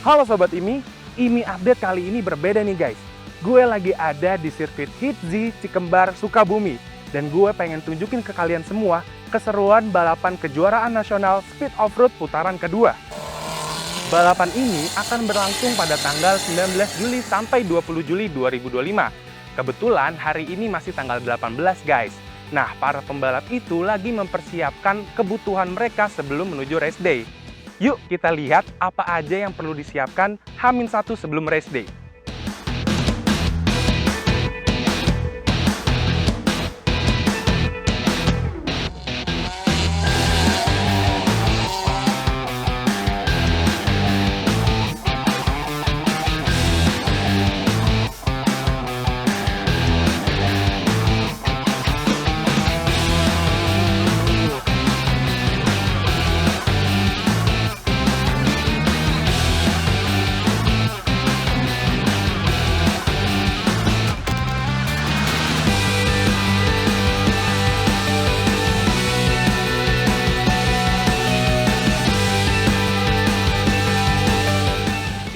Halo Sobat IMI update kali ini berbeda nih guys. Gue lagi ada di sirkuit Hitzi Cikembar, Sukabumi. Dan gue pengen tunjukin ke kalian semua keseruan balapan kejuaraan nasional Speed Offroad putaran kedua. Balapan ini akan berlangsung pada tanggal 19 Juli sampai 20 Juli 2025. Kebetulan hari ini masih tanggal 18 guys. Nah, para pembalap itu lagi mempersiapkan kebutuhan mereka sebelum menuju race day. Yuk kita lihat apa aja yang perlu disiapkan H-1 sebelum race day.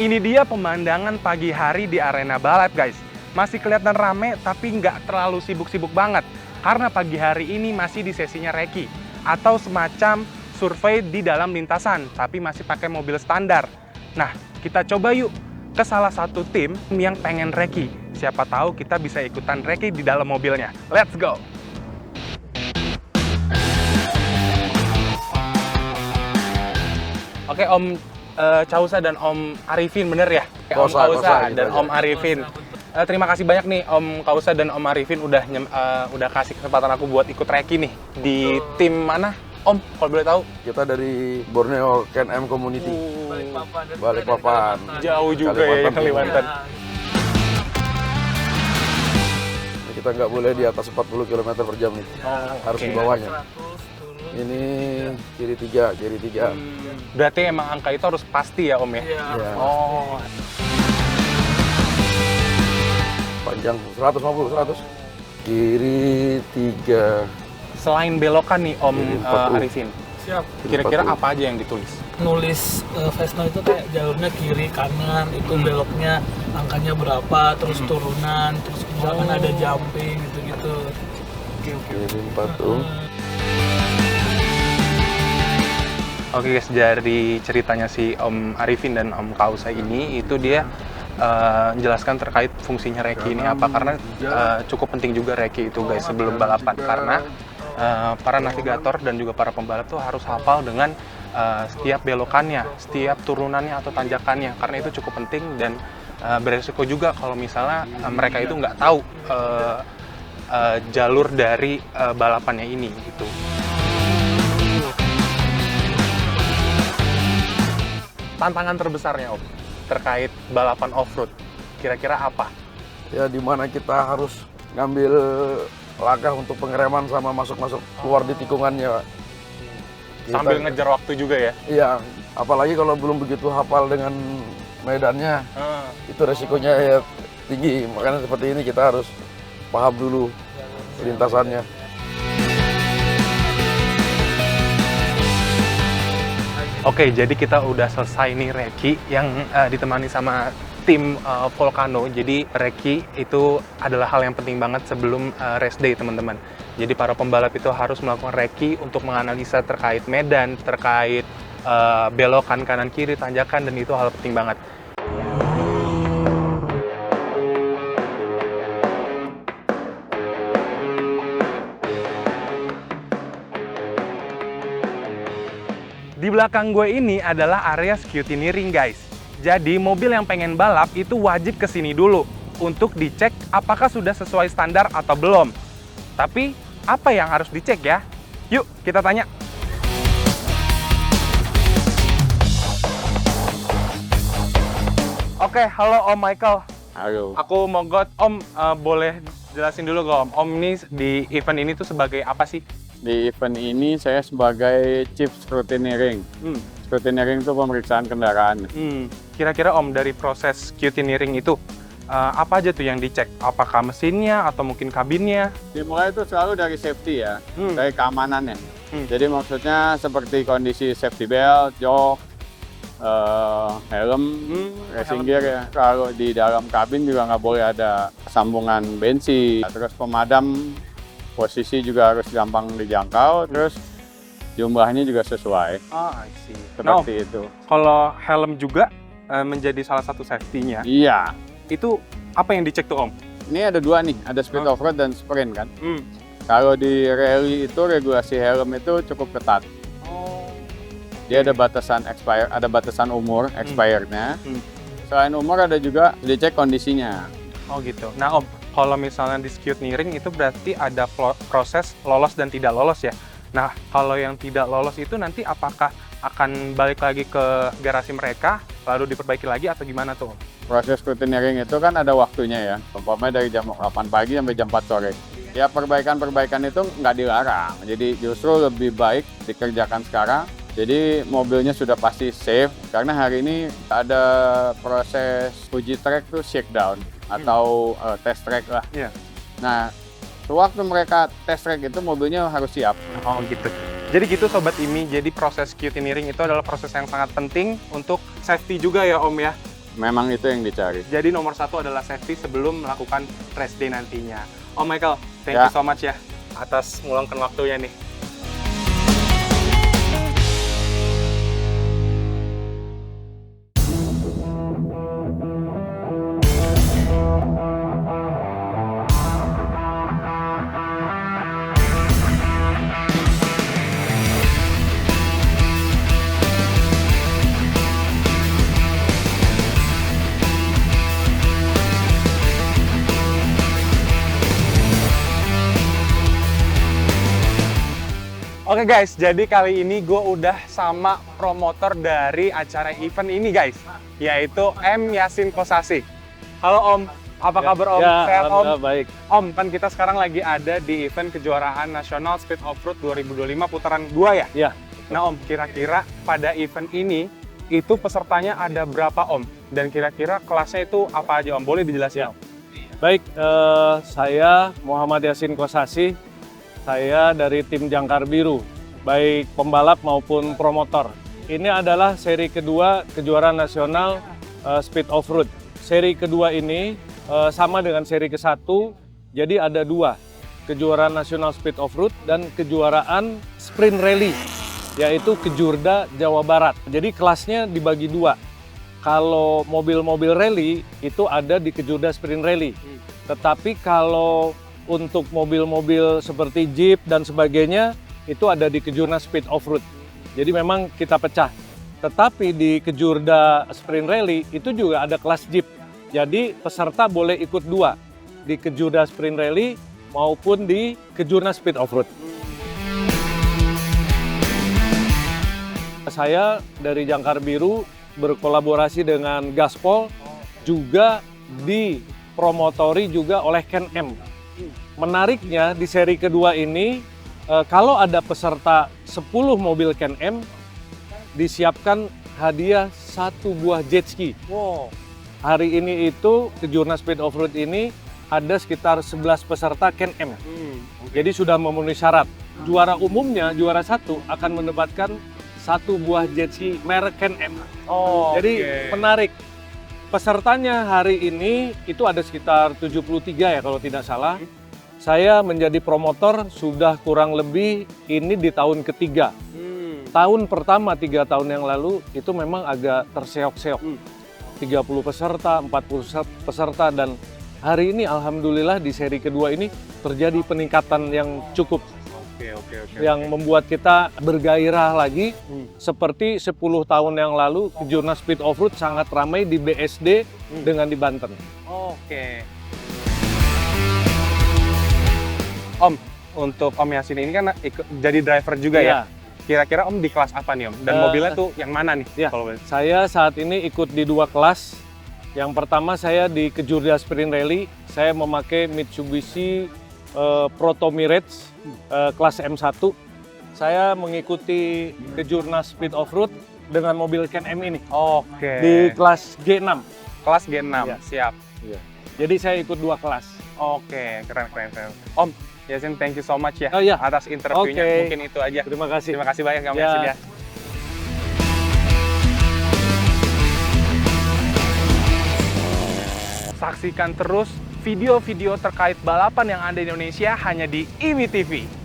Ini dia pemandangan pagi hari di arena balap guys. Masih kelihatan rame tapi nggak terlalu sibuk-sibuk banget. Karena pagi hari ini masih di sesinya reki. Atau semacam survei di dalam lintasan, tapi masih pakai mobil standar. Nah, kita coba yuk ke salah satu tim yang pengen reki. Siapa tahu kita bisa ikutan reki di dalam mobilnya. Let's go! Oke Om Causa dan Om Arifin, bener ya? Om Causa dan Om Arifin. Terima kasih banyak nih Om Causa dan Om Arifin udah kasih kesempatan aku buat ikut reki nih di tim mana Om, kalau boleh tahu? Kita dari Borneo KNM Community. Balikpapan. Jauh juga ya Kalimantan. Kita nggak boleh di atas 40 km per jam nih. Harus di bawahnya. Ini kiri tiga. Berarti emang angka itu harus pasti ya Om ya? Iya. Oh. Panjang 150, 100. Kiri 3. Selain belokan nih Om Kiri 40. Arifin, Siap. kira-kira apa aja yang ditulis? Nulis Vesno itu kayak jalurnya kiri kanan, itu beloknya angkanya berapa, terus turunan, terus misalkan ada jumping gitu-gitu. Kiri 40. Oke guys, dari ceritanya si Om Arifin dan Om Causa ini, itu dia menjelaskan terkait fungsinya reki ini apa. Karena cukup penting juga reki itu guys sebelum balapan. Karena para navigator dan juga para pembalap tuh harus hafal dengan setiap belokannya, setiap turunannya atau tanjakannya. Karena itu cukup penting dan beresiko juga kalau misalnya mereka itu nggak tahu jalur dari balapannya ini gitu. Tantangan terbesarnya Om terkait balapan off-road kira-kira apa? Ya di mana kita harus ngambil langkah untuk pengereman sama masuk-masuk keluar di tikungannya. Sambil ngejar waktu juga ya? Iya, apalagi kalau belum begitu hafal dengan medannya, itu resikonya ya tinggi. Makanya seperti ini kita harus paham dulu lintasannya. Oke, jadi kita udah selesai nih reki yang ditemani sama tim Volcano. Jadi reki itu adalah hal yang penting banget sebelum race day teman-teman. Jadi para pembalap itu harus melakukan reki untuk menganalisa terkait medan, terkait belokan kanan kiri, tanjakan, dan itu hal penting banget. Di belakang gue ini adalah area scrutineering guys. Jadi mobil yang pengen balap itu wajib kesini dulu untuk dicek apakah sudah sesuai standar atau belum. Tapi apa yang harus dicek ya? Yuk kita tanya. Oke, halo Om Michael. Ayo. Aku mogot Om, boleh jelasin dulu gak Om? Om ini di event ini tuh sebagai apa sih? Di event ini saya sebagai Chief Scrutineering. Scrutineering itu pemeriksaan kendaraan. Kira-kira Om dari proses scrutineering itu apa aja tuh yang dicek? Apakah mesinnya atau mungkin kabinnya? Dimulai itu selalu dari safety ya, dari keamanannya. Jadi maksudnya seperti kondisi safety belt, jok, helm, racing gear ya. Kalau di dalam kabin juga nggak boleh ada sambungan bensin. Terus pemadam posisi juga harus gampang dijangkau. Terus jumlahnya juga sesuai. I see. Seperti itu. Kalau helm juga menjadi salah satu safety-nya. Iya. Itu apa yang dicek tuh Om? Ini ada dua nih, ada speed off-road dan sprint kan. Kalau di rally itu regulasi helm itu cukup ketat. Dia ada batasan ada batasan umur expirednya. Selain umur ada juga dicek kondisinya. Oh gitu. Nah Om, kalau misalnya di scrutineering itu berarti ada proses lolos dan tidak lolos ya. Nah kalau yang tidak lolos itu nanti apakah akan balik lagi ke garasi mereka lalu diperbaiki lagi atau gimana tuh Om? Proses scrutineering itu kan ada waktunya ya. Umpamanya dari jam 8 pagi sampai jam 4 sore. Ya perbaikan-perbaikan itu nggak dilarang. Jadi justru lebih baik dikerjakan sekarang. Jadi mobilnya sudah pasti safe karena hari ini ada proses uji track tuh shakedown atau test track lah. Nah, sewaktu mereka test track itu mobilnya harus siap. Oh gitu. Jadi gitu Sobat IMI, jadi proses scrutineering itu adalah proses yang sangat penting untuk safety juga ya Om ya. Memang itu yang dicari. Jadi nomor satu adalah safety sebelum melakukan race day nantinya. Om Michael, thank you so much ya atas meluangkan waktunya nih. Oke guys, jadi kali ini gue udah sama promotor dari acara event ini guys, yaitu M. Yasin Kosasi. Halo Om, apa kabar Om? Ya, Sehat Om? baik. Om, kan kita sekarang lagi ada di event kejuaraan nasional Speed Offroad 2025 putaran 2 ya? Ya. Nah Om, kira-kira pada event ini, itu pesertanya ada berapa Om? Dan kira-kira kelasnya itu apa aja Om? Boleh dijelasin? Ya. Baik, saya Muhammad Yasin Kosasi. Saya dari tim Jangkar Biru, baik pembalap maupun promotor. Ini adalah seri kedua kejuaraan nasional Speed Offroad. Seri kedua ini sama dengan seri ke-1, jadi ada dua. Kejuaraan nasional Speed Offroad dan kejuaraan Sprint Rally, yaitu Kejurda Jawa Barat. Jadi kelasnya dibagi dua. Kalau mobil-mobil rally itu ada di Kejurda Sprint Rally. Tetapi kalau untuk mobil-mobil seperti Jeep dan sebagainya, itu ada di Kejurnas Speed Offroad. Jadi memang kita pecah. Tetapi di Kejurda Sprint Rally itu juga ada kelas Jeep. Jadi peserta boleh ikut dua, di Kejurda Sprint Rally maupun di Kejurnas Speed Offroad. Saya dari Jangkar Biru berkolaborasi dengan Gaspol, juga dipromotori juga oleh Ken M. Menariknya di seri kedua ini, kalau ada peserta 10 mobil Ken M, disiapkan hadiah 1 buah jet ski. Wow. Hari ini itu Kejurnas Speed Offroad ini ada sekitar 11 peserta Ken M. Jadi sudah memenuhi syarat. Juara umumnya, juara 1 akan mendapatkan 1 buah jet ski merek Ken M. Oh, jadi menarik. Pesertanya hari ini itu ada sekitar 73 ya kalau tidak salah. Saya menjadi promotor sudah kurang lebih ini di tahun ketiga. Tahun pertama 3 tahun yang lalu itu memang agak terseok-seok. 30 peserta, 40 peserta, dan hari ini alhamdulillah di seri kedua ini terjadi peningkatan yang cukup. Yang membuat kita bergairah lagi. Seperti 10 tahun yang lalu Kejurnas Speed Offroad sangat ramai di BSD dengan di Banten. Om, untuk Om Yasin ini kan jadi driver juga ya? Kira-kira Om di kelas apa nih Om? Dan mobilnya tuh yang mana nih? Ya, saya saat ini ikut di 2 kelas. Yang pertama saya di Kejurda Sprint Rally, saya memakai Mitsubishi Proto Mirage kelas M1. Saya mengikuti Kejurnas Speed Offroad dengan mobil Ken M ini. Di kelas G6. Kelas G6, ya. Siap. Ya. Jadi saya ikut 2 kelas. Keren. Om Yasin, thank you so much ya atas interviewnya. Mungkin itu aja. Terima kasih. Terima kasih banyak Om Yasin ya. Saksikan terus video-video terkait balapan yang ada di Indonesia hanya di IWI TV.